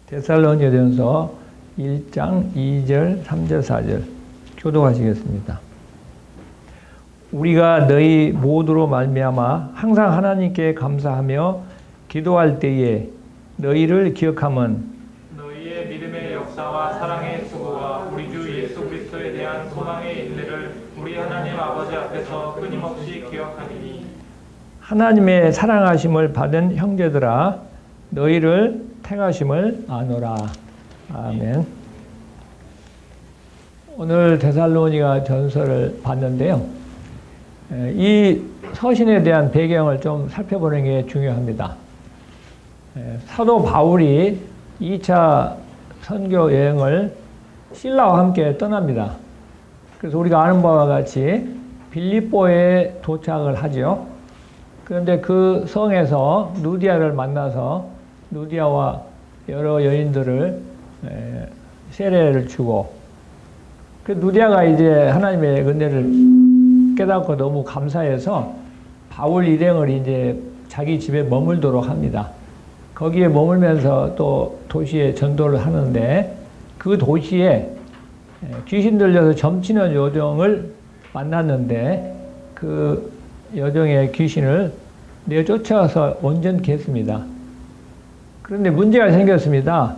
데살로니가전서 1장 2절, 3절, 4절 교독하시겠습니다. 우리가 너희 모두로 말미암아 항상 하나님께 감사하며 기도할 때에 너희를 기억함은 너희의 믿음의 역사와 사랑의 수고와 우리 주 예수 그리스도에 대한 소망의 인내를 우리 하나님 아버지 앞에서 끊임없이 기억하리니 하나님의 사랑하심을 받은 형제들아 너희를 택하심을 아노라. 아멘. 오늘 데살로니가 전서를 봤는데요. 이 서신에 대한 배경을 좀 살펴보는 게 중요합니다. 사도 바울이 2차 선교 여행을 실라와 함께 떠납니다. 그래서 우리가 아는 바와 같이 빌립보에 도착을 하죠. 그런데 그 성에서 누디아를 만나서 누디아와 여러 여인들을 세례를 주고 그 누디아가 이제 하나님의 은혜를 깨닫고 너무 감사해서 바울 일행을 이제 자기 집에 머물도록 합니다. 거기에 머물면서 또 도시에 전도를 하는데 그 도시에 귀신 들려서 점치는 요정을 만났는데 그 여정의 귀신을 내쫓아서 온전케 했습니다. 그런데 문제가 생겼습니다.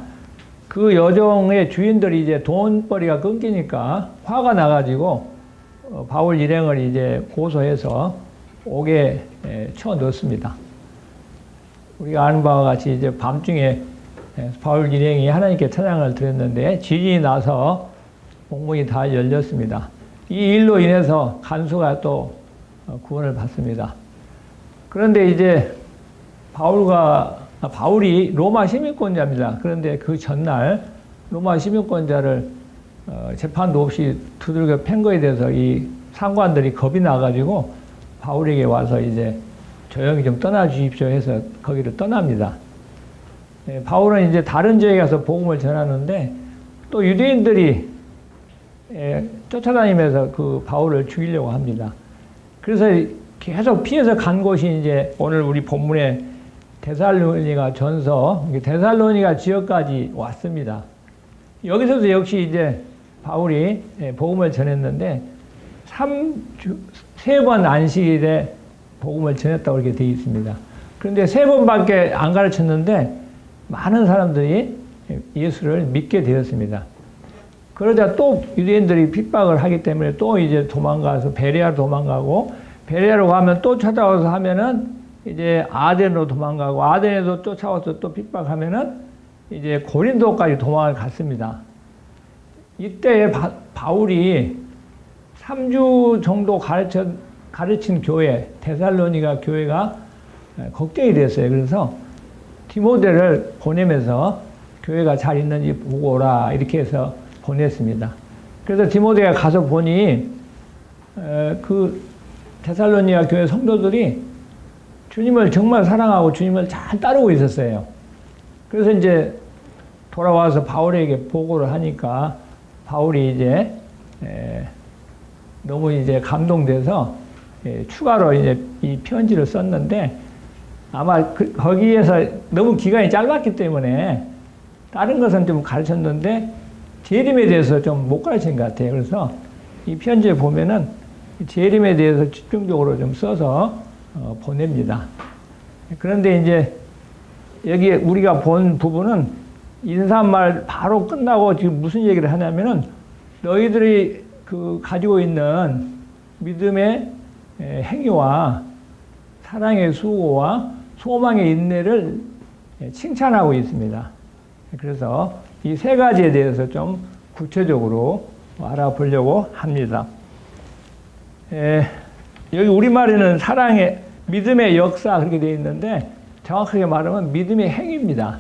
그 여정의 주인들이 이제 돈벌이가 끊기니까 화가 나가지고 바울 일행을 이제 고소해서 옥에 쳐 넣습니다. 우리가 아는 바와 같이 이제 밤중에 바울 일행이 하나님께 찬양을 드렸는데 지진이 나서 옥문이 다 열렸습니다. 이 일로 인해서 간수가 또 구원을 받습니다. 그런데 이제 바울이 로마 시민권자입니다. 그런데 그 전날 로마 시민권자를 재판도 없이 두들겨 팬 거에 대해서 이 상관들이 겁이 나가지고 바울에게 와서 이제 조용히 좀 떠나 주십시오 해서 거기를 떠납니다. 바울은 이제 다른 지역에 가서 복음을 전하는데 또 유대인들이 쫓아다니면서 그 바울을 죽이려고 합니다. 그래서 계속 피해서 간 곳이 이제 오늘 우리 본문에 데살로니가 전서, 데살로니가 지역까지 왔습니다. 여기서도 역시 이제 바울이 복음을 전했는데 3번 안식일에 복음을 전했다고 이렇게 되어 있습니다. 그런데 3번밖에 안 가르쳤는데 많은 사람들이 예수를 믿게 되었습니다. 그러자 또 유대인들이 핍박을 하기 때문에 또 이제 도망가서 베레아로 도망가고 베레아로 가면 또 찾아와서 하면은 이제 아덴으로 도망가고 아덴에서 쫓아와서 또 핍박하면은 이제 고린도까지 도망을 갔습니다. 이때 바울이 3주 정도 가르친 교회, 데살로니가 교회가 걱정이 됐어요. 그래서 디모데를 보내면서 교회가 잘 있는지 보고 오라 이렇게 해서 보냈습니다. 그래서 디모데가 가서 보니 그 데살로니가 교회 성도들이 주님을 정말 사랑하고 주님을 잘 따르고 있었어요. 그래서 이제 돌아와서 바울에게 보고를 하니까 바울이 이제 너무 이제 감동돼서 추가로 이제 이 편지를 썼는데 아마 거기에서 너무 기간이 짧았기 때문에 다른 것은 좀 가르쳤는데 재림에 대해서 좀 못 가르친 것 같아요. 그래서 이 편지에 보면은 재림에 대해서 집중적으로 좀 써서 보냅니다. 그런데 이제 여기 우리가 본 부분은 인사말 바로 끝나고 지금 무슨 얘기를 하냐면은 너희들이 그 가지고 있는 믿음의 행위와 사랑의 수고와 소망의 인내를 칭찬하고 있습니다. 그래서 이 3가지에 대해서 좀 구체적으로 알아보려고 합니다. 여기 우리말에는 사랑의, 믿음의 역사 그렇게 되어 있는데 정확하게 말하면 믿음의 행위입니다.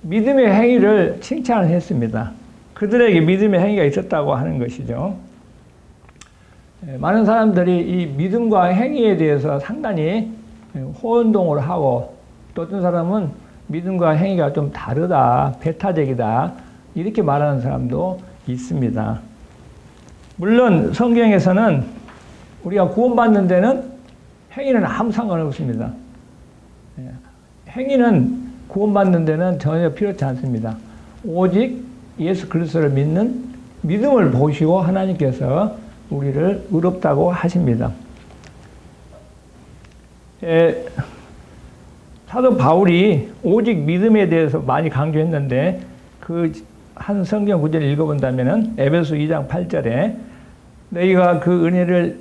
믿음의 행위를 칭찬을 했습니다. 그들에게 믿음의 행위가 있었다고 하는 것이죠. 많은 사람들이 이 믿음과 행위에 대해서 상당히 혼동을 하고 또 어떤 사람은 믿음과 행위가 좀 다르다, 배타적이다 이렇게 말하는 사람도 있습니다. 물론 성경에서는 우리가 구원받는 데는 행위는 아무 상관없습니다. 행위는 구원받는 데는 전혀 필요치 않습니다. 오직 예수 그리스도를 믿는 믿음을 보시고 하나님께서 우리를 의롭다고 하십니다. 사도 바울이 오직 믿음에 대해서 많이 강조했는데 그 한 성경 구절을 읽어본다면 에베소 2장 8절에 너희가 그 은혜를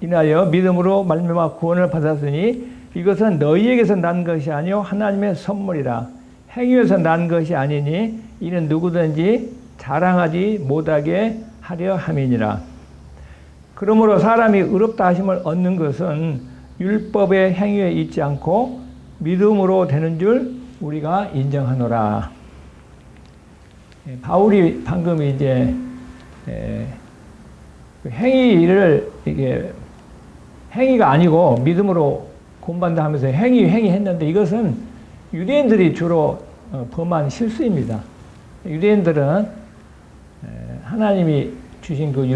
인하여 믿음으로 말미암아 구원을 받았으니 이것은 너희에게서 난 것이 아니요 하나님의 선물이라. 행위에서 난 것이 아니니 이는 누구든지 자랑하지 못하게 하려 함이니라. 그러므로 사람이 의롭다 하심을 얻는 것은 율법의 행위에 있지 않고 믿음으로 되는 줄 우리가 인정하노라. 바울이 방금 이제 행위를 이게 행위가 아니고 믿음으로 구원받는다 하면서 행위했는데 이것은 유대인들이 주로 범한 실수입니다. 유대인들은 하나님이 주신 그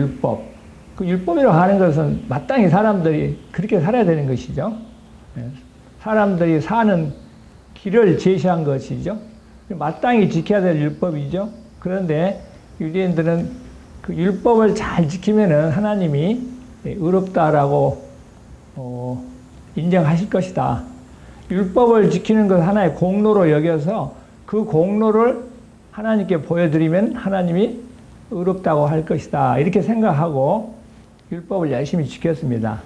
율법이라고 하는 것은 마땅히 사람들이 그렇게 살아야 되는 것이죠. 사람들이 사는 길을 제시한 것이죠. 마땅히 지켜야 될 율법이죠. 그런데 유대인들은 그 율법을 잘 지키면은 하나님이 의롭다라고 인정하실 것이다. 율법을 지키는 것 하나의 공로로 여겨서 그 공로를 하나님께 보여드리면 하나님이 의롭다고 할 것이다. 이렇게 생각하고 율법을 열심히 지켰습니다.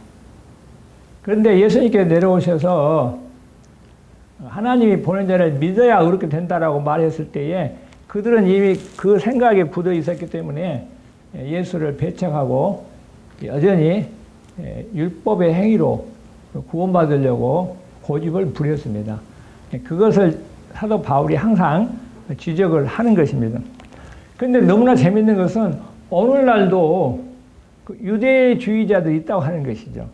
그런데 예수님께 내려오셔서 하나님이 보낸 자를 믿어야 의롭게 된다라고 말했을 때에 그들은 이미 그 생각에 굳어 있었기 때문에 예수를 배척하고 여전히 율법의 행위로 구원받으려고 고집을 부렸습니다. 그것을 사도 바울이 항상 지적을 하는 것입니다. 그런데 너무나 재밌는 것은 오늘날도 유대주의자들이 있다고 하는 것이죠.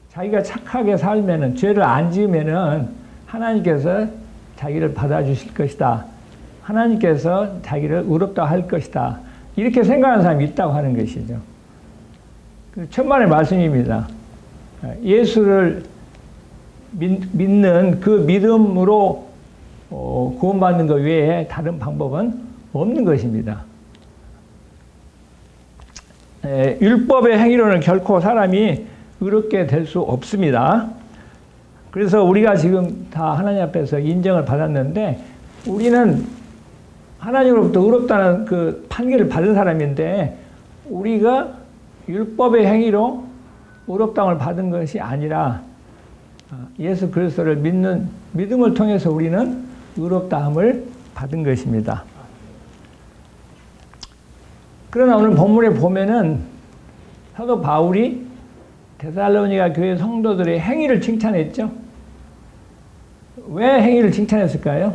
자기가 착하게 살면은 죄를 안 지으면은 하나님께서 자기를 받아주실 것이다. 하나님께서 자기를 의롭다 할 것이다. 이렇게 생각하는 사람이 있다고 하는 것이죠. 천만의 말씀입니다. 예수를 믿는 그 믿음으로 구원받는 것 외에 다른 방법은 없는 것입니다. 율법의 행위로는 결코 사람이 의롭게 될 수 없습니다. 그래서 우리가 지금 다 하나님 앞에서 인정을 받았는데 우리는 하나님으로부터 의롭다는 그 판결을 받은 사람인데 우리가 율법의 행위로 의롭다함을 받은 것이 아니라 예수 그리스도를 믿는 믿음을 통해서 우리는 의롭다함을 받은 것입니다. 그러나 오늘 본문에 보면은 사도 바울이 데살로니가 교회 성도들의 행위를 칭찬했죠. 왜 행위를 칭찬했을까요?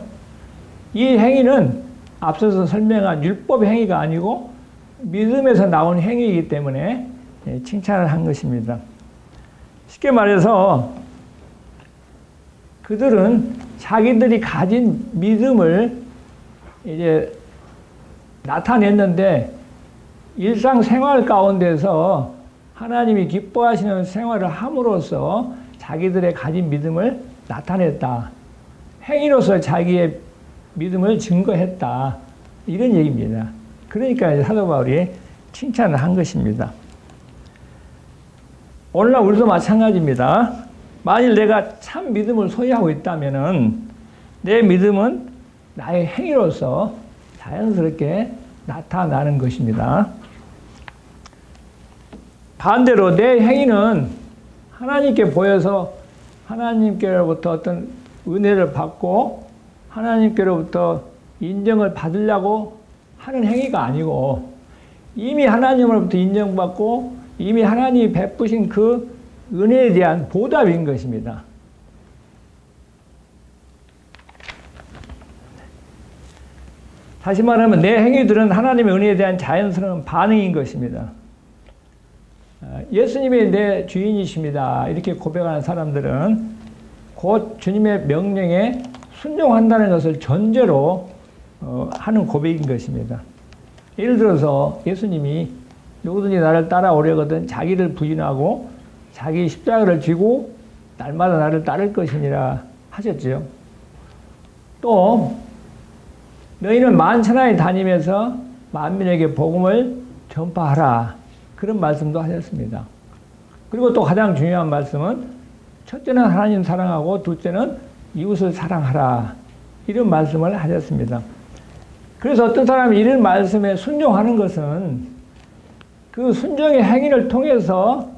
이 행위는 앞서서 설명한 율법의 행위가 아니고 믿음에서 나온 행위이기 때문에 칭찬을 한 것입니다. 쉽게 말해서 그들은 자기들이 가진 믿음을 이제 나타냈는데 일상생활 가운데서 하나님이 기뻐하시는 생활을 함으로써 자기들의 가진 믿음을 나타냈다. 행위로서 자기의 믿음을 증거했다. 이런 얘기입니다. 그러니까 사도 바울이 칭찬을 한 것입니다. 오늘날 우리도 마찬가지입니다. 만일 내가 참 믿음을 소유하고 있다면은 내 믿음은 나의 행위로서 자연스럽게 나타나는 것입니다. 반대로 내 행위는 하나님께 보여서 하나님께로부터 어떤 은혜를 받고 하나님께로부터 인정을 받으려고 하는 행위가 아니고 이미 하나님으로부터 인정받고 이미 하나님이 베푸신 그 은혜에 대한 보답인 것입니다. 다시 말하면 내 행위들은 하나님의 은혜에 대한 자연스러운 반응인 것입니다. 예수님이 내 주인이십니다. 이렇게 고백하는 사람들은 곧 주님의 명령에 순종한다는 것을 전제로 하는 고백인 것입니다. 예를 들어서 예수님이 누구든지 나를 따라오려거든 자기를 부인하고 자기 십자가를 지고 날마다 나를 따를 것이니라 하셨지요. 또 너희는 만천하에 다니면서 만민에게 복음을 전파하라. 그런 말씀도 하셨습니다. 그리고 또 가장 중요한 말씀은 첫째는 하나님 사랑하고 둘째는 이웃을 사랑하라. 이런 말씀을 하셨습니다. 그래서 어떤 사람이 이런 말씀에 순종하는 것은 그 순종의 행위를 통해서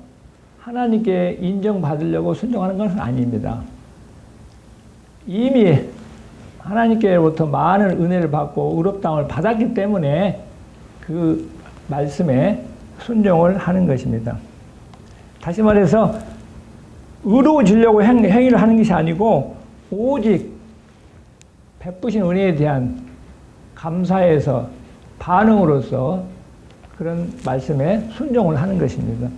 하나님께 인정받으려고 순종하는 것은 아닙니다. 이미 하나님께로부터 많은 은혜를 받고 의롭다함을 받았기 때문에 그 말씀에 순종을 하는 것입니다. 다시 말해서 의로워지려고 행위를 하는 것이 아니고 오직 베푸신 은혜에 대한 감사에서 반응으로서 그런 말씀에 순종을 하는 것입니다.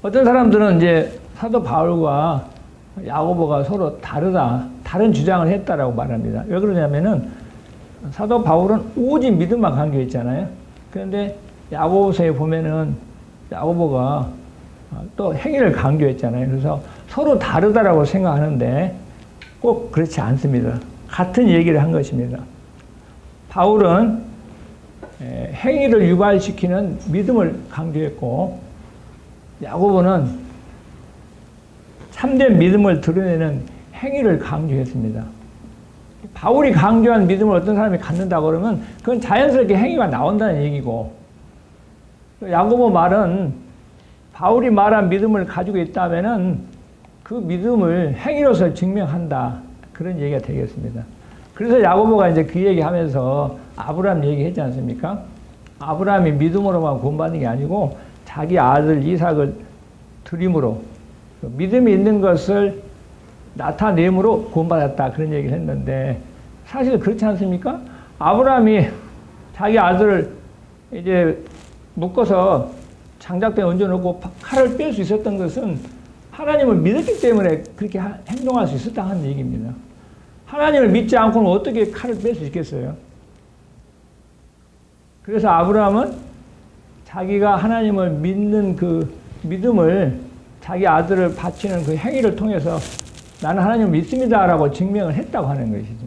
어떤 사람들은 이제 사도 바울과 야고보가 서로 다른 주장을 했다라고 말합니다. 왜 그러냐면은 사도 바울은 오직 믿음만 강조했잖아요. 그런데 야고보서에 보면은 야고보가 또 행위를 강조했잖아요. 그래서 서로 다르다라고 생각하는데 꼭 그렇지 않습니다. 같은 얘기를 한 것입니다. 바울은 행위를 유발시키는 믿음을 강조했고 야고보는 참된 믿음을 드러내는 행위를 강조했습니다. 바울이 강조한 믿음을 어떤 사람이 갖는다고 그러면 그건 자연스럽게 행위가 나온다는 얘기고 야고보 말은 바울이 말한 믿음을 가지고 있다면은 그 믿음을 행위로서 증명한다. 그런 얘기가 되겠습니다. 그래서 야고보가 이제 그 얘기하면서 아브라함 얘기했지 않습니까? 아브라함이 믿음으로만 구원받는 게 아니고 자기 아들 이삭을 드림으로 믿음이 있는 것을 나타내므로 구원받았다. 그런 얘기를 했는데 사실 그렇지 않습니까? 아브라함이 자기 아들을 이제 묶어서 장작대에 얹어놓고 칼을 뺄 수 있었던 것은 하나님을 믿었기 때문에 그렇게 행동할 수 있었다는 얘기입니다. 하나님을 믿지 않고는 어떻게 칼을 뺄 수 있겠어요? 그래서 아브라함은 자기가 하나님을 믿는 그 믿음을 자기 아들을 바치는 그 행위를 통해서 나는 하나님을 믿습니다라고 증명을 했다고 하는 것이죠.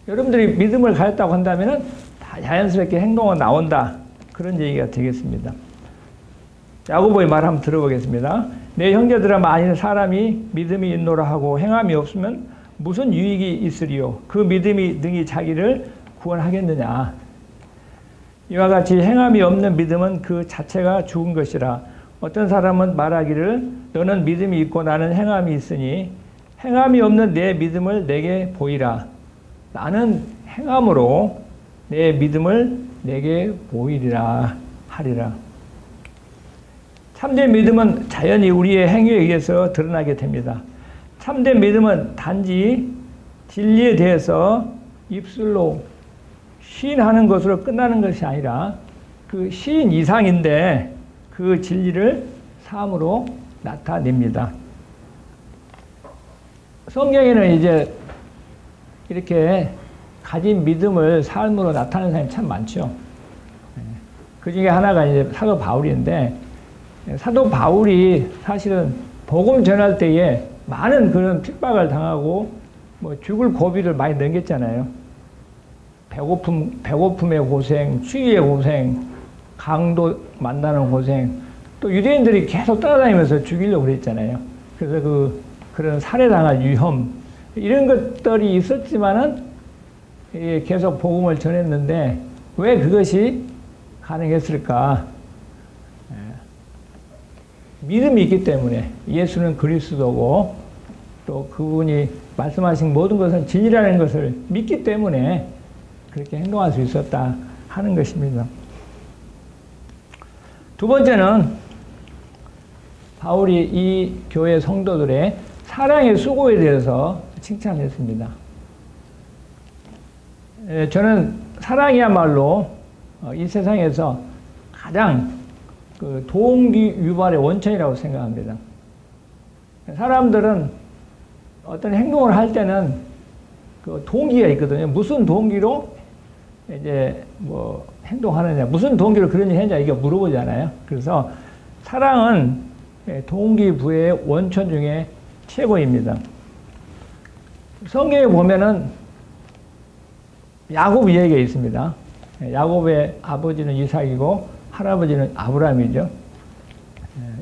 여러분들이 믿음을 가졌다고 한다면 다 자연스럽게 행동은 나온다. 그런 얘기가 되겠습니다. 야고보의 말 한번 들어보겠습니다. 내 형제들아 만일 사람이 믿음이 있노라 하고 행함이 없으면 무슨 유익이 있으리요? 그 믿음이 능히 자기를 구원하겠느냐? 이와 같이 행함이 없는 믿음은 그 자체가 죽은 것이라. 어떤 사람은 말하기를 너는 믿음이 있고 나는 행함이 있으니 행함이 없는 내 믿음을 내게 보이라. 나는 행함으로 내 믿음을 내게 보이리라 하리라. 참된 믿음은 자연히 우리의 행위에 의해서 드러나게 됩니다. 참된 믿음은 단지 진리에 대해서 입술로 시인하는 것으로 끝나는 것이 아니라 그 시인 이상인데 그 진리를 삶으로 나타냅니다. 성경에는 이제 이렇게 가진 믿음을 삶으로 나타내는 사람이 참 많죠. 그 중에 하나가 이제 사도 바울인데, 사도 바울이 사실은 복음 전할 때에 많은 그런 핍박을 당하고 뭐 죽을 고비를 많이 넘겼잖아요. 배고픔의 고생, 추위의 고생, 강도 만나는 고생, 또 유대인들이 계속 따라다니면서 죽이려고 그랬잖아요. 그래서 그런 살해당할 위험, 이런 것들이 있었지만은 계속 복음을 전했는데 왜 그것이 가능했을까? 믿음이 있기 때문에 예수는 그리스도고 또 그분이 말씀하신 모든 것은 진리라는 것을 믿기 때문에 그렇게 행동할 수 있었다 하는 것입니다. 두 번째는 바울이 이 교회 성도들의 사랑의 수고에 대해서 칭찬했습니다. 저는 사랑이야말로 이 세상에서 가장 그 동기 유발의 원천이라고 생각합니다. 사람들은 어떤 행동을 할 때는 그 동기가 있거든요. 무슨 동기로 이제 뭐 행동하느냐, 무슨 동기로 그런 일 했냐 이게 물어보잖아요. 그래서 사랑은 동기부여의 원천 중에 최고입니다. 성경에 보면은 야곱 이야기가 있습니다. 야곱의 아버지는 이삭이고 할아버지는 아브라함이죠.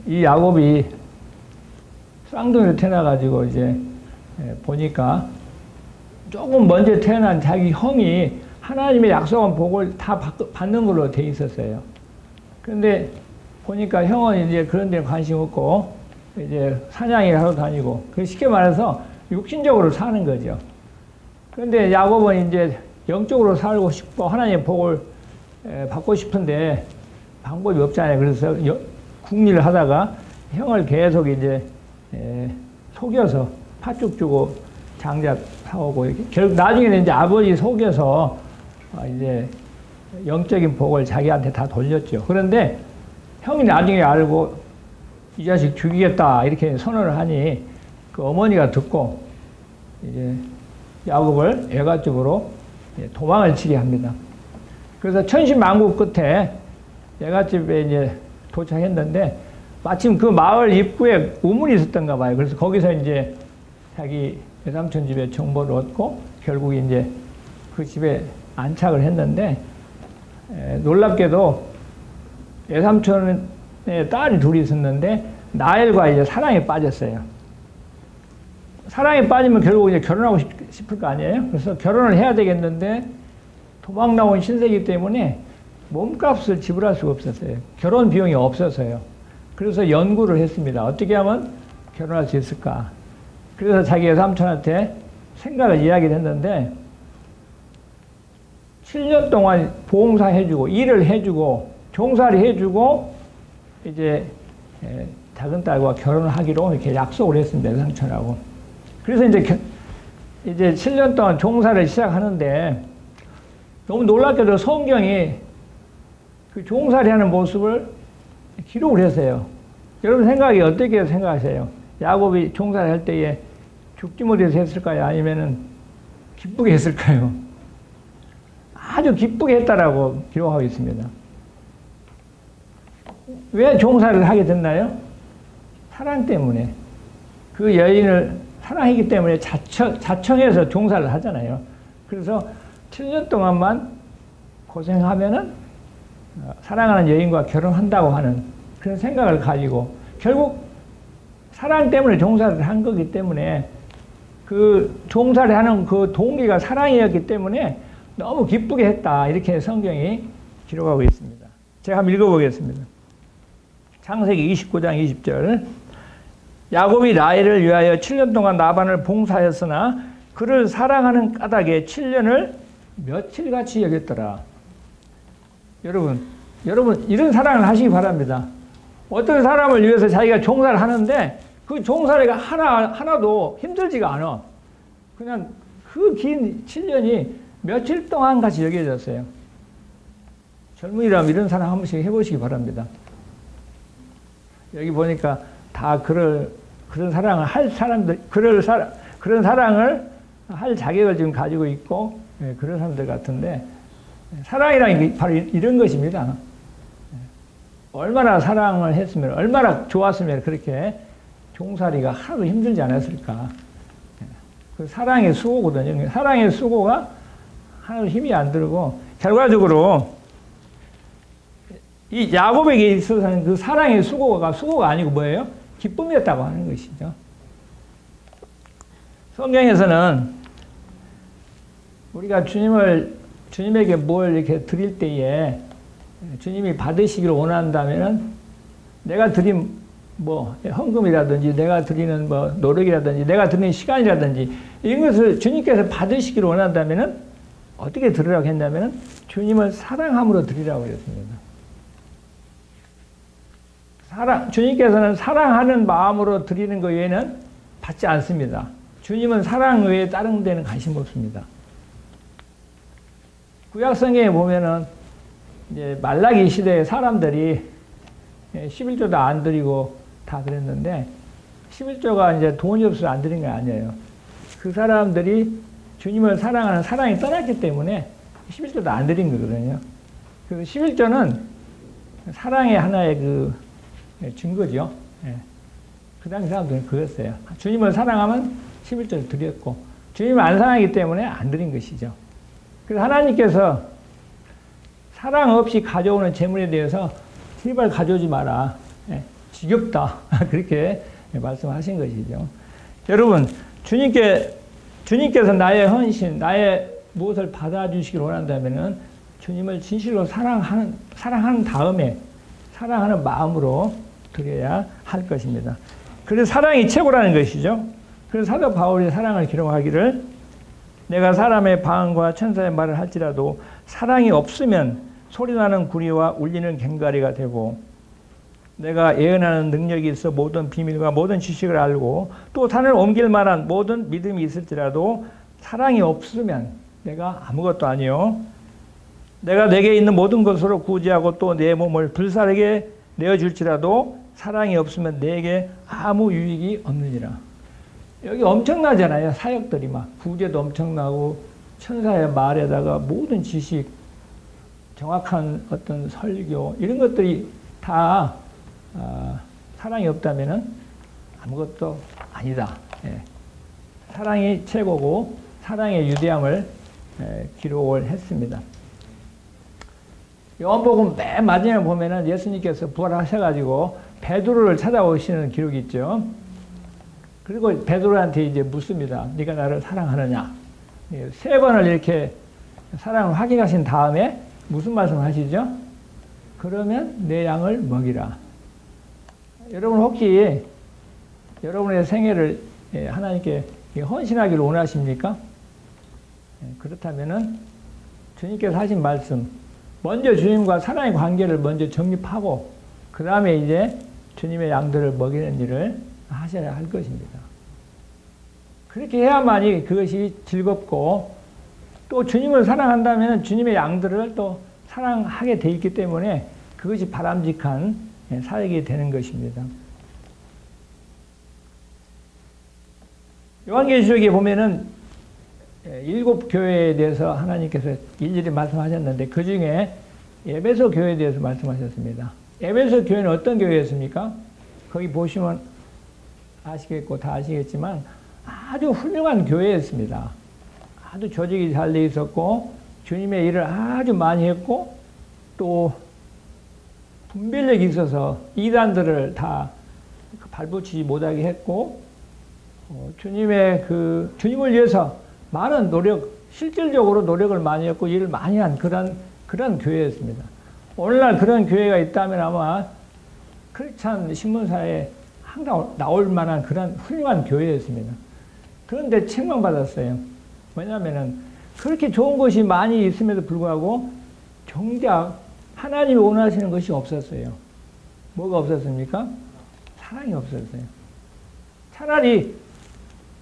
이 야곱이 쌍둥이로 태어나가지고 이제 보니까 조금 먼저 태어난 자기 형이 하나님의 약속한 복을 다 받는 걸로 돼 있었어요. 그런데 보니까 형은 이제 그런 데 관심 없고 이제 사냥을 하러 다니고 쉽게 말해서 육신적으로 사는 거죠. 그런데 야곱은 이제 영적으로 살고 싶고 하나님의 복을 받고 싶은데 방법이 없잖아요. 그래서 궁리를 하다가 형을 계속 이제 속여서 팥죽 주고 장작 사오고 이렇게 결국 나중에는 이제 아버지 속여서 이제 영적인 복을 자기한테 다 돌렸죠. 그런데 형이 나중에 알고 이 자식 죽이겠다 이렇게 선언을 하니 그 어머니가 듣고 이제 야곱을 애가집으로 도망을 치게 합니다. 그래서 천신만고 끝에 애가집에 이제 도착했는데 마침 그 마을 입구에 우물이 있었던가 봐요. 그래서 거기서 이제 자기 외삼촌 집에 정보를 얻고 결국 이제 그 집에 안착을 했는데 놀랍게도 외삼촌의 딸이 둘이 있었는데 나엘과 이제 사랑에 빠졌어요. 사랑에 빠지면 결국 이제 결혼하고 싶을 거 아니에요? 그래서 결혼을 해야 되겠는데 도망 나온 신세이기 때문에 몸값을 지불할 수가 없었어요. 결혼 비용이 없어서요. 그래서 연구를 했습니다. 어떻게 하면 결혼할 수 있을까? 그래서 자기 외삼촌한테 생각을 이야기를 했는데 7년 동안 봉사 해주고 일을 해주고 종살이 해주고 이제 작은 딸과 결혼을 하기로 이렇게 약속을 했습니다. 외삼촌하고. 그래서 이제 7년 동안 종사를 시작하는데 너무 놀랍게도 성경이 그 종살이 하는 모습을 기록을 했어요. 여러분 생각이 어떻게 생각하세요? 야곱이 종살이 할 때에 죽지 못해서 했을까요? 아니면은 기쁘게 했을까요? 아주 기쁘게 했다라고 기록하고 있습니다. 왜 종살이를 하게 됐나요? 사랑 때문에. 그 여인을 사랑했기 때문에 자청해서 종살이를 하잖아요. 그래서 7년 동안만 고생하면은 사랑하는 여인과 결혼한다고 하는 그런 생각을 가지고 결국 사랑 때문에 종살이를 한 거기 때문에 그 종살이 하는 그 동기가 사랑이었기 때문에 너무 기쁘게 했다. 이렇게 성경이 기록하고 있습니다. 제가 한번 읽어보겠습니다. 창세기 29장 20절. 야곱이 라헬을 위하여 7년 동안 라반을 봉사하였으나 그를 사랑하는 까닭에 7년을 며칠같이 여겼더라. 여러분 이런 사랑을 하시기 바랍니다. 어떤 사람을 위해서 자기가 종사를 하는데 그 종사가 하나도 힘들지가 않아. 그냥 그 긴 7년이 며칠 동안 같이 여겨졌어요. 젊은이라면 이런 사랑 한 번씩 해보시기 바랍니다. 여기 보니까 다 그런 사랑을 할 사람들, 그런 사랑을 할 자격을 지금 가지고 있고, 그런 사람들 같은데, 사랑이라는 게 바로 이런 것입니다. 얼마나 사랑을 했으면, 얼마나 좋았으면 그렇게 종살이가 하나도 힘들지 않았을까. 그 사랑의 수고거든요. 사랑의 수고가 하나도 힘이 안 들고, 결과적으로 이 야곱에게 있어서는 그 사랑의 수고가 아니고 뭐예요? 기쁨이었다고 하는 것이죠. 성경에서는 우리가 주님에게 뭘 이렇게 드릴 때에 주님이 받으시기를 원한다면은 내가 드린 뭐 헌금이라든지 내가 드리는 뭐 노력이라든지 내가 드리는 시간이라든지 이런 것을 주님께서 받으시기를 원한다면은 어떻게 드리라고 했냐면은 주님을 사랑함으로 드리라고 했습니다. 주님께서는 사랑하는 마음으로 드리는 것 외에는 받지 않습니다. 주님은 사랑 외에 다른 데는 관심 없습니다. 구약 성경에 보면은 이제 말라기 시대에 사람들이 11조도 안 드리고 다 그랬는데 11조가 이제 돈이 없어서 안 드린 게 아니에요. 그 사람들이 주님을 사랑하는 사랑이 떠났기 때문에 11조도 안 드린 거거든요. 그 11조는 사랑의 하나의 그 증거죠. 그 당시 사람들은 그랬어요. 주님을 사랑하면 11조를 드렸고 주님을 안 사랑하기 때문에 안 드린 것이죠. 그래서 하나님께서 사랑 없이 가져오는 재물에 대해서 제발 가져오지 마라. 지겹다. 그렇게 말씀하신 것이죠. 여러분, 주님께서 나의 헌신, 나의 무엇을 받아주시길 원한다면은 주님을 진실로 사랑하는 다음에 사랑하는 마음으로 드려야 할 것입니다. 그래서 사랑이 최고라는 것이죠. 그래서 사도 바울이 사랑을 기록하기를 내가 사람의 방언과 천사의 말을 할지라도 사랑이 없으면 소리나는 구리와 울리는 괭가리가 되고 내가 예언하는 능력이 있어 모든 비밀과 모든 지식을 알고 또 산을 옮길 만한 모든 믿음이 있을지라도 사랑이 없으면 내가 아무것도 아니요. 내가 내게 있는 모든 것으로 구제하고 또 내 몸을 불사르게 내어줄지라도 사랑이 없으면 내게 아무 유익이 없느니라. 여기 엄청나잖아요. 사역들이 막 구제도 엄청나고 천사의 말에다가 모든 지식, 정확한 어떤 설교 이런 것들이 다 사랑이 없다면은 아무것도 아니다. 사랑이 최고고 사랑의 유대함을 기록을 했습니다. 요한복음 맨 마지막에 보면은 예수님께서 부활하셔가지고 베드로를 찾아오시는 기록이 있죠. 그리고 베드로한테 이제 묻습니다. 네가 나를 사랑하느냐? 3번을 이렇게 사랑을 확인하신 다음에 무슨 말씀하시죠? 그러면 내 양을 먹이라. 여러분 혹시 여러분의 생애를 하나님께 헌신하기를 원하십니까? 그렇다면은 주님께서 하신 말씀, 먼저 주님과 사랑의 관계를 먼저 정립하고 그 다음에 이제 주님의 양들을 먹이는 일을 하셔야 할 것입니다. 그렇게 해야만이 그것이 즐겁고 또 주님을 사랑한다면 주님의 양들을 또 사랑하게 돼 있기 때문에 그것이 바람직한 사역이 되는 것입니다. 요한계시록에 보면은 7 교회에 대해서 하나님께서 일일이 말씀하셨는데 그 중에 에베소 교회에 대해서 말씀하셨습니다. 에베소 교회는 어떤 교회였습니까? 거기 보시면 아시겠고 다 아시겠지만 아주 훌륭한 교회였습니다. 아주 조직이 잘 돼 있었고 주님의 일을 아주 많이 했고 또 분별력이 있어서 이단들을 다 발붙이지 못하게 했고 주님을 위해서 많은 실질적으로 노력을 많이 했고 일을 많이 한 그런 교회였습니다. 오늘날 그런 교회가 있다면 아마 크리스찬 신문사에 항상 나올 만한 그런 훌륭한 교회였습니다. 그런데 책망받았어요. 왜냐하면 그렇게 좋은 것이 많이 있음에도 불구하고 정작 하나님이 원하시는 것이 없었어요. 뭐가 없었습니까? 사랑이 없었어요. 차라리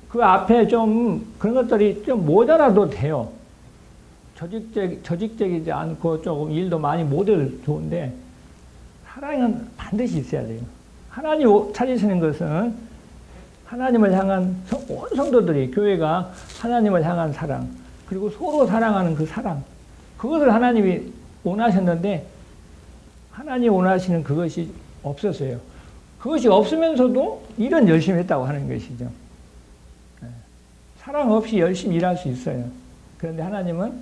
그 앞에 좀 그런 것들이 좀 모자라도 돼요. 조직적이지 않고 조금 일도 많이 못해도 좋은데 사랑은 반드시 있어야 돼요. 하나님 찾으시는 것은 하나님을 향한 온 성도들이 교회가 하나님을 향한 사랑 그리고 서로 사랑하는 그 사랑 그것을 하나님이 원하셨는데 하나님이 원하시는 그것이 없었어요. 그것이 없으면서도 일은 열심히 했다고 하는 것이죠. 사랑 없이 열심히 일할 수 있어요. 그런데 하나님은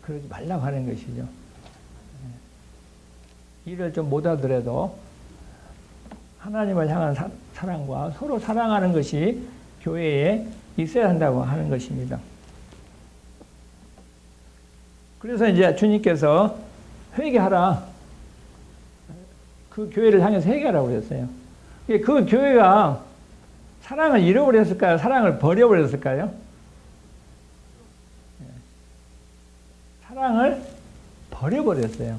그러지 말라고 하는 것이죠. 일을 좀 못하더라도 하나님을 향한 사랑과 서로 사랑하는 것이 교회에 있어야 한다고 하는 것입니다. 그래서 이제 주님께서 회개하라. 그 교회를 향해서 회개하라고 그랬어요. 그 교회가 사랑을 잃어버렸을까요? 사랑을 버려버렸을까요? 사랑을 버려버렸어요.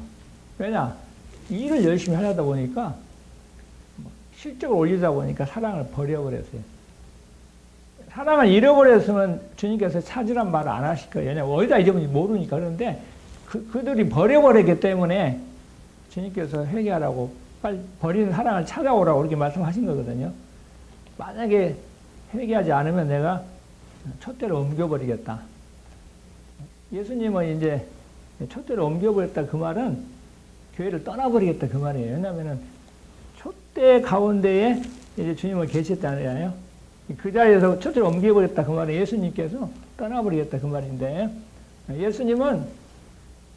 왜냐? 일을 열심히 하려다 보니까 실적을 올리다 보니까 사랑을 버려버렸어요. 사랑을 잃어버렸으면 주님께서 찾으란 말을 안 하실 거예요. 왜냐하면 어디다 잊어버린지 모르니까. 그런데 그들이 버려버렸기 때문에 주님께서 회개하라고 빨리 버리는 사랑을 찾아오라고 그렇게 말씀하신 거거든요. 만약에 회개하지 않으면 내가 촛대로 옮겨버리겠다. 예수님은 이제 촛대로 옮겨버렸다 그 말은 교회를 떠나버리겠다 그 말이에요. 왜냐하면 촛대 가운데에 이제 주님을 계셨잖아요. 그 자리에서 처처를 옮겨버렸다 그 말은 예수님께서 떠나버리겠다 그 말인데, 예수님은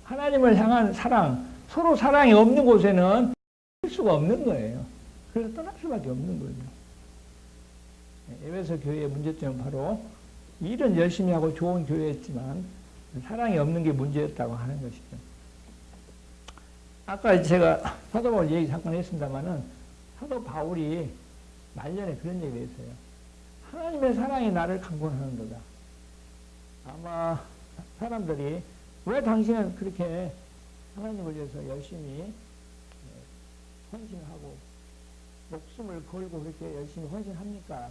하나님을 향한 사랑, 서로 사랑이 없는 곳에는 할 수가 없는 거예요. 그래서 떠날 수밖에 없는 거죠. 에베소 교회의 문제점은 바로 일은 열심히 하고 좋은 교회였지만 사랑이 없는 게 문제였다고 하는 것이죠. 아까 제가 사도 바울 얘기 잠깐 했습니다만은 사도 바울이 말년에 그런 얘기를 했어요. 하나님의 사랑이 나를 강권하는 거다. 아마 사람들이 왜 당신은 그렇게 하나님을 위해서 열심히 헌신하고 목숨을 걸고 그렇게 열심히 헌신합니까?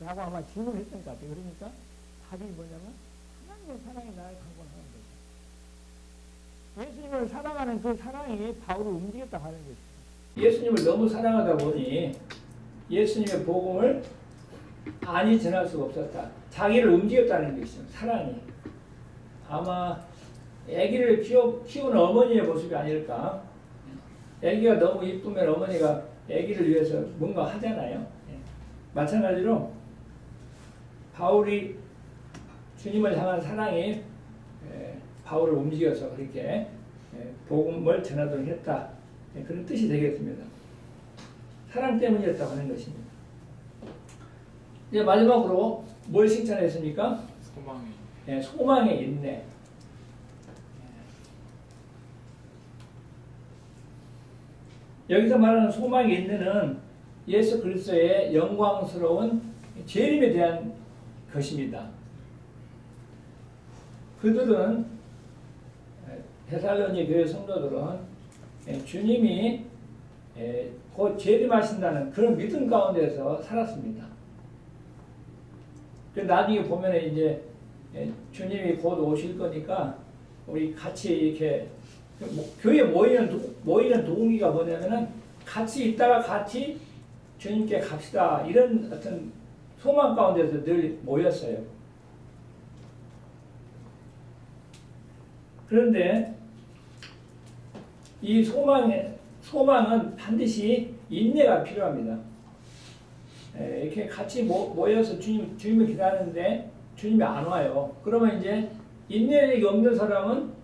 라고 아마 질문을 했던 것 같아요. 그러니까 답이 뭐냐면 하나님의 사랑이 나를 강권하는 거죠. 예수님을 사랑하는 그 사랑이 바울을 움직였다고 하는 것이죠. 예수님을 너무 사랑하다 보니 예수님의 복음을 안이 전할 수가 없었다. 자기를 움직였다는 것이죠. 사랑이. 아마 아기를 키우는 어머니의 모습이 아닐까. 아기가 너무 이쁘면 어머니가 아기를 위해서 뭔가 하잖아요. 마찬가지로 바울이 주님을 향한 사랑이 바울을 움직여서 그렇게 복음을 전하도록 했다. 그런 뜻이 되겠습니다. 사랑 때문이었다고 하는 것입니다. 이제 마지막으로 뭘 칭찬했습니까? 소망이. 소망의 인내. 여기서 말하는 소망의 인내는 예수 그리스도의 영광스러운 재림에 대한 것입니다. 그들은 데살로니 교회 성도들은 주님이 곧 재림하신다는 그런 믿음 가운데서 살았습니다. 그 나중에 보면 이제 주님이 곧 오실 거니까 우리 같이 이렇게 교회에 모이는 동기가 뭐냐면은 같이 있다가 같이 주님께 갑시다 이런 어떤 소망 가운데서 늘 모였어요. 그런데 이 소망은 반드시 인내가 필요합니다. 이렇게 같이 모여서 주님을 기다리는데 주님이 안 와요. 그러면 이제 인내력이 없는 사람은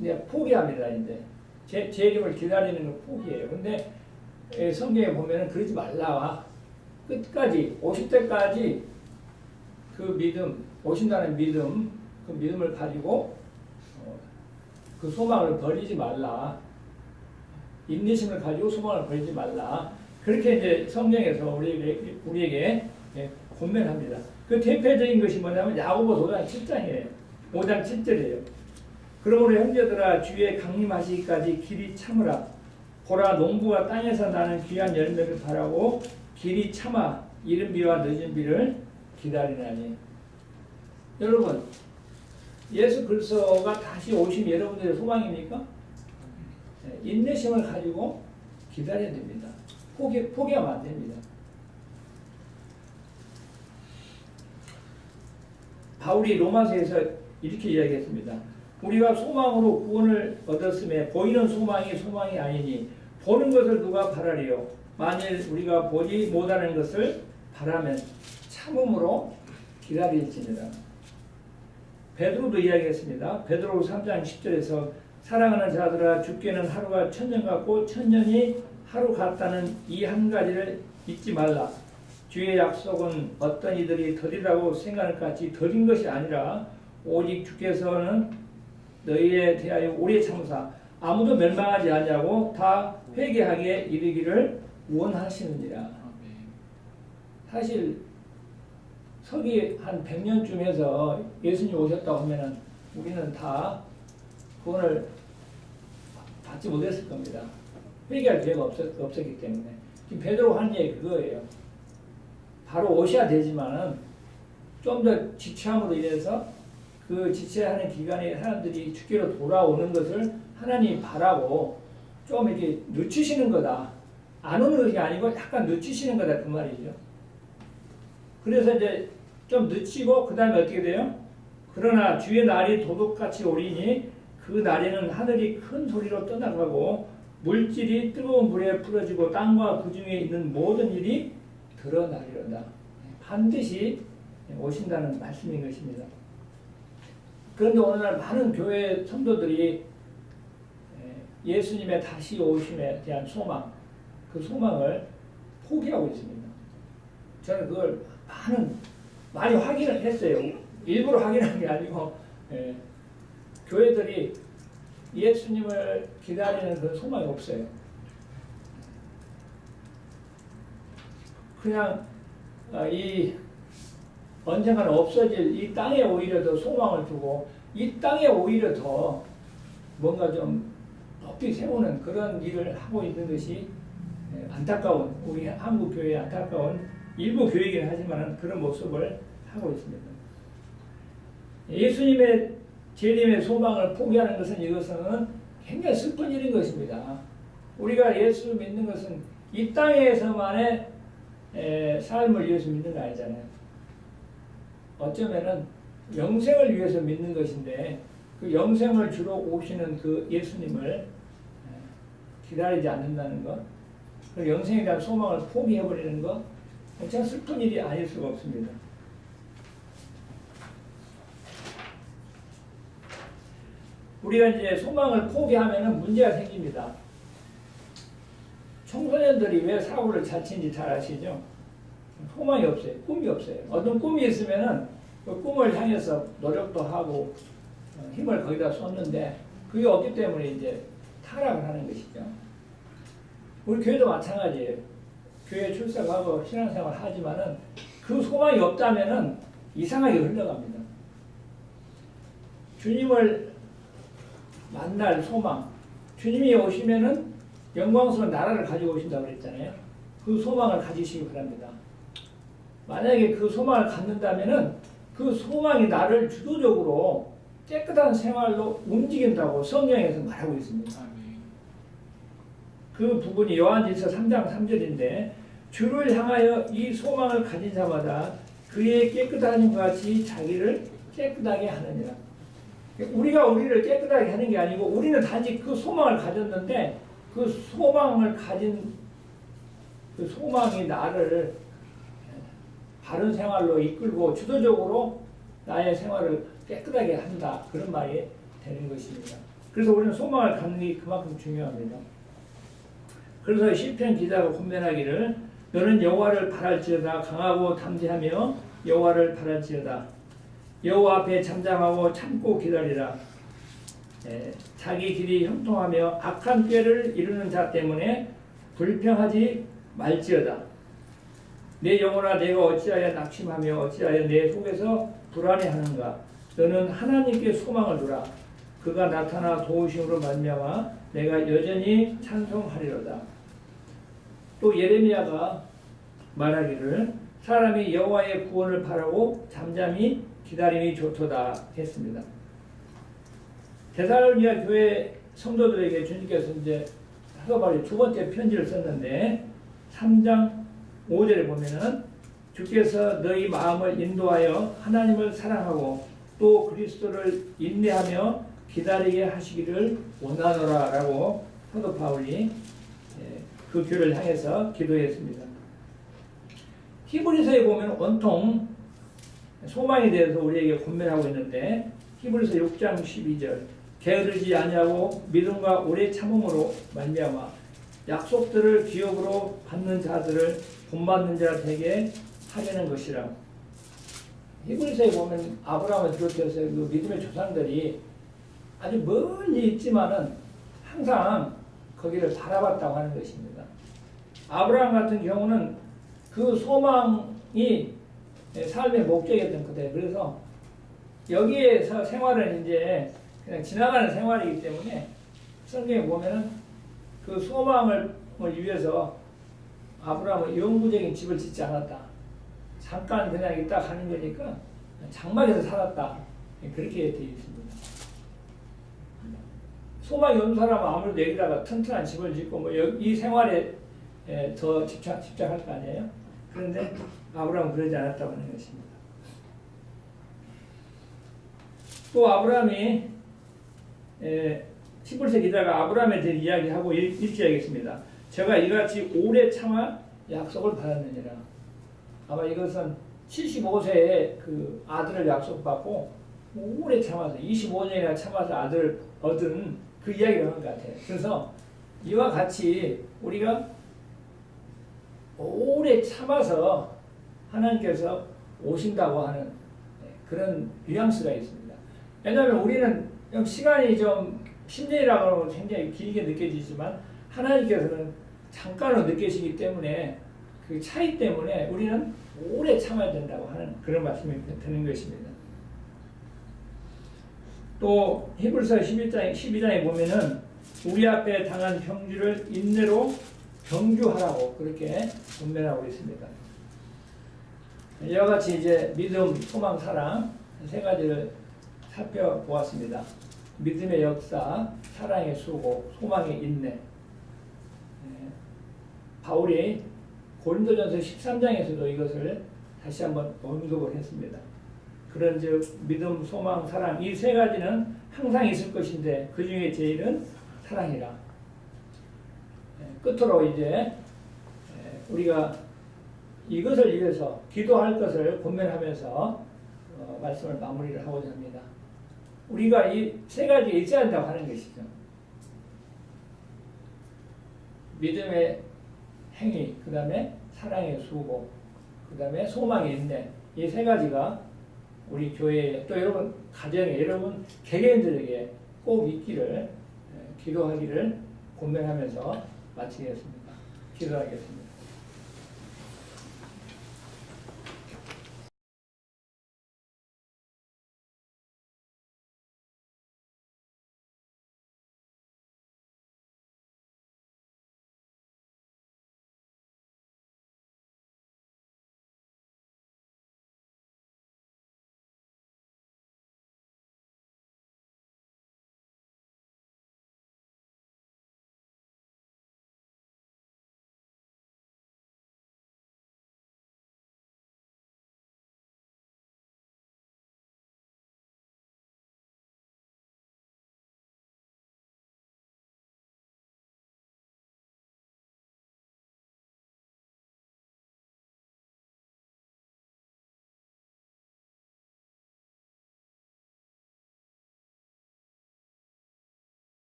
이제 포기합니다. 이제 재림을 기다리는 걸 포기해요. 근데 성경에 보면은 그러지 말라. 끝까지 오실 때까지 그 믿음, 오신다는 믿음, 그 믿음을 가지고 그 소망을 버리지 말라. 인내심을 가지고 소망을 버리지 말라. 그렇게 이제 성경에서 우리에게 권면합니다. 그 대표적인 것이 뭐냐면 야고보서 5장 7장이에요. 5장 7절이에요. 그러므로 형제들아 주의 강림하시기까지 길이 참으라. 보라 농부가 땅에서 나는 귀한 열매를 바라고 길이 참아 이른 비와 늦은 비를 기다리나니. 여러분 예수 그리스도가 다시 오신 여러분들의 소망입니까? 인내심을 가지고 기다려야 됩니다. 포기하면 안 됩니다. 바울이 로마서에서 이렇게 이야기했습니다. 우리가 소망으로 구원을 얻었음에 보이는 소망이 아니니 보는 것을 누가 바라리요? 만일 우리가 보지 못하는 것을 바라면 참음으로 기다릴지니라. 베드로도 이야기했습니다. 베드로 3장 10절에서 사랑하는 자들아 주께는 하루가 천년 같고 천년이 하루 같다는 이 한 가지를 잊지 말라. 주의 약속은 어떤 이들이 더디다고 생각할 같이 더딘 것이 아니라 오직 주께서는 너희에 대하여 오래 참으사 아무도 멸망하지 않냐고 다 회개하게 이르기를 원하시느니라. 사실 서기 한 100년쯤에서 예수님 오셨다고 하면은 우리는 다 구원을 받지 못했을 겁니다. 회개할 기회가 없었기 때문에. 지금 베드로가 하는 얘기 그거예요. 바로 오셔야 되지만은 좀 더 지체함으로 인해서 그 지체하는 기간에 사람들이 주께로 돌아오는 것을 하나님이 바라고 좀 이렇게 늦추시는 거다. 안 오는 것이 아니고 약간 늦추시는 거다 그 말이죠. 그래서 이제 좀 늦추고 그 다음에 어떻게 돼요? 그러나 주의 날이 도둑같이 오리니 그 날에는 하늘이 큰 소리로 떠나가고 물질이 뜨거운 불에 풀어지고 땅과 그 중에 있는 모든 일이 드러나리로다. 반드시 오신다는 말씀인 것입니다. 그런데 오늘날 많은 교회 성도들이 예수님의 다시 오심에 대한 소망, 그 소망을 포기하고 있습니다. 저는 그걸 많이 확인을 했어요. 일부러 확인한 게 아니고 교회들이 예수님을 기다리는 그 소망이 없어요. 그냥 이 언젠가는 없어질 이 땅에 오히려 더 소망을 두고 이 땅에 오히려 더 뭔가 좀 높이 세우는 그런 일을 하고 있는 것이 안타까운, 우리 한국 교회의 안타까운 일부 교회이긴 하지만 그런 모습을 하고 있습니다. 예수님의 재림의 소망을 포기하는 것은 이것은 굉장히 슬픈 일인 것입니다. 우리가 예수 믿는 것은 이 땅에서만의 삶을 위해서 믿는 거 아니잖아요. 어쩌면은 영생을 위해서 믿는 것인데 그 영생을 주러 오시는 그 예수님을 기다리지 않는다는 것, 그 영생에 대한 소망을 포기해버리는 것, 참 슬픈 일이 아닐 수가 없습니다. 우리가 이제 소망을 포기하면 문제가 생깁니다. 청소년들이 왜 사고를 잘 치는지 잘 아시죠? 소망이 없어요. 꿈이 없어요. 어떤 꿈이 있으면은 그 꿈을 향해서 노력도 하고 힘을 거기다 쏟는데 그게 없기 때문에 이제 타락을 하는 것이죠. 우리 교회도 마찬가지예요. 교회 출석하고 신앙생활 하지만은 그 소망이 없다면은 이상하게 흘러갑니다. 주님을 만날 소망, 주님이 오시면은 영광스러운 나라를 가지고 오신다고 그랬잖아요. 그 소망을 가지시기 바랍니다. 만약에 그 소망을 갖는다면은 그 소망이 나를 주도적으로 깨끗한 생활로 움직인다고 성경에서 말하고 있습니다. 그 부분이 요한일서 3장 3절인데 주를 향하여 이 소망을 가진 자마다 그의 깨끗하심과 같이 자기를 깨끗하게 하느니라. 우리가 우리를 깨끗하게 하는 게 아니고 우리는 단지 그 소망을 가졌는데 그 소망을 가진 그 소망이 나를 바른 생활로 이끌고 주도적으로 나의 생활을 깨끗하게 한다. 그런 말이 되는 것입니다. 그래서 우리는 소망을 갖는 게 그만큼 중요합니다. 그래서 시편 기자가 권면하기를 너는 여호와를 바랄지어다 강하고 담대하며 여호와를 바랄지어다 여호와 앞에 잠잠하고 참고 기다리라. 자기 길이 형통하며 악한 꾀를 이루는 자 때문에 불평하지 말지어다. 내 영혼아 내가 어찌하여 낙심하며 어찌하여 내 속에서 불안해하는가. 너는 하나님께 소망을 두라. 그가 나타나 도우심으로 말미암아 내가 여전히 찬송하리로다. 또 예레미야가 말하기를 사람이 여호와의 구원을 바라고 잠잠히 기다림이 좋도다 했습니다. 데살로니가 교회 성도들에게 주님께서 이제 사도바울이 두 번째 편지를 썼는데 3장 5절에 보면은 주께서 너희 마음을 인도하여 하나님을 사랑하고 또 그리스도를 인내하며 기다리게 하시기를 원하노라 라고 사도 바울이 그 교회를 향해서 기도했습니다. 히브리서에 보면 온통 소망에 대해서 우리에게 권면하고 있는데 히브리서 6장 12절 게으르지 아니하고 믿음과 오래 참음으로 말미암아 약속들을 기업으로 받는 자들을 본받는 자 되게 하려는 것이라. 히브리서에 보면 아브라함을 비롯해서 그 믿음의 조상들이 아주 멀리 있지만은 항상 거기를 바라봤다고 하는 것입니다. 아브라함 같은 경우는 그 소망이 삶의 목적이었던 그대. 그래서 여기에서 생활은 이제 그냥 지나가는 생활이기 때문에 성경에 보면은 그 소망을 위해서 아브라함은 영구적인 집을 짓지 않았다. 잠깐 그냥 있다 가는 거니까 장막에서 살았다. 그렇게 되어 있습니다. 소망이 없는 사람은 아무래도 여기다가 튼튼한 집을 짓고 뭐 이 생활에 더 집착할 거 아니에요? 그런데 아브라함은 그러지 않았다고 하는 것입니다. 또 아브라함이 히브리서 기자가 아브라함에 대해 이야기하고 읽지 하겠습니다. 제가 이같이 오래 참아 약속을 받았느니라. 아마 이것은 75세에 그 아들을 약속받고 오래 참아서 25년이나 참아서 아들을 얻은 그 이야기를 하는 것 같아요. 그래서 이와 같이 우리가 오래 참아서 하나님께서 오신다고 하는 그런 뉘앙스가 있습니다. 왜냐하면 우리는 시간이 좀 10년이라고 하면 굉장히 길게 느껴지지만 하나님께서는 잠깐으로 느끼시기 때문에 그 차이 때문에 우리는 오래 참아야 된다고 하는 그런 말씀이 드는 것입니다. 또 히브리서 12장에 보면은 우리 앞에 당한 형주를 인내로 경주하라고 그렇게 권면하고 있습니다. 이와 같이 이제 믿음, 소망, 사랑 세 가지를 살펴보았습니다. 믿음의 역사, 사랑의 수고, 소망의 인내. 바울이 고린도전서 13장에서도 이것을 다시 한번 언급을 했습니다. 그런즉 믿음, 소망, 사랑 이 세 가지는 항상 있을 것인데 그 중에 제일은 사랑이라. 끝으로 이제 우리가 이것을 위해서 기도할 것을 권면하면서 말씀을 마무리를 하고자 합니다. 우리가 이 세 가지가 있어야 한다고 하는 것이죠. 믿음의 행위, 그 다음에 사랑의 수고, 그 다음에 소망의 인내 이 세 가지가 우리 교회에 또 여러분 가정에 여러분 개개인들에게 꼭 있기를 기도하기를 권면하면서 마치겠습니다. 기도하겠습니다.